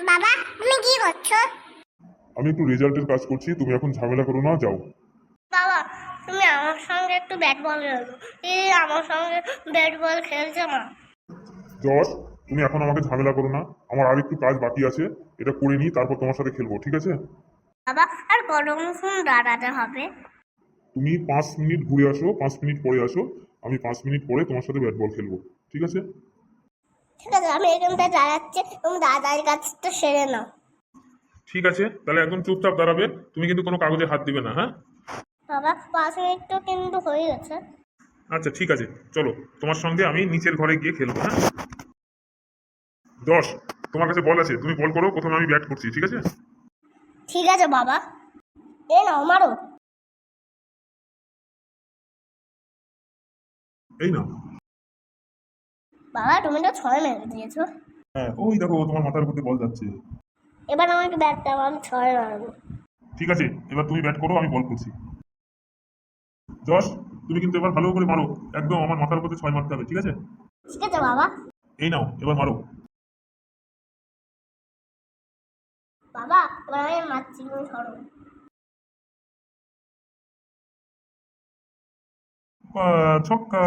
বাবা, তুমি কি করছো? আমি একটু রেজাল্টের কাজ করছি, তুমি এখন ঝামেলা করো না, যাও। বাবা, তুমি আমার সঙ্গে একটু ব্যাট বল খেলো। আমার সঙ্গে ব্যাট বল খেলছে না। যশ, তুমি এখন আমাকে ঝামেলা করো না। আমার আর একটু কাজ বাকি আছে, এটা করে নিই, তারপর তোমার সাথে খেলবো, ঠিক আছে? বাবা, আর কতক্ষণ দাঁড়াতে হবে? তুমি 5 মিনিট ঘুরে আসো, 5 মিনিট পরে আসো। আমি 5 মিনিট পরে তোমার সাথে ব্যাট বল খেলবো, ঠিক আছে? ঠিক আছে, আমি এখানটায় দাঁড়াচ্ছি, তুমি দাদার কাজটা সেরে নাও। ঠিক আছে, তাহলে একদম চুপচাপ দাঁড়াবে। তুমি কিন্তু কোনো কাগজে হাত দিবে না, হ্যাঁ? বাবা, 5 মিনিট তো কিন্তু হয়ে গেছে। আচ্ছা ঠিক আছে, চলো। তোমার সঙ্গে আমি নিচের ঘরে গিয়ে খেলবো, হ্যাঁ? যশ, তোমার কাছে বল আছে, তুমি বল করো, প্রথমে আমি ব্যাট করছি, ঠিক আছে? ঠিক আছে বাবা, এ নাও মারো। এই না। বাবা, তুমি তো 6 মেরে দিয়েছো। হ্যাঁ, ওই দেখো তোমার মাথার উপর দিয়ে বল যাচ্ছে। এবার আমাকে ব্যাট দাও, আমি 6 মারবো। ঠিক আছে, এবার তুমি ব্যাট করো, আমি বল করছি। যশ, তুমি কিন্তু এবার ভালো করে মারো। একদম আমার মাথার উপর দিয়ে 6 মারতে হবে, ঠিক আছে? ঠিক আছে বাবা। এই নাও, এবার মারো। বাবা, এবার আমি মারছি, তুমি ধরো। ছক্কা।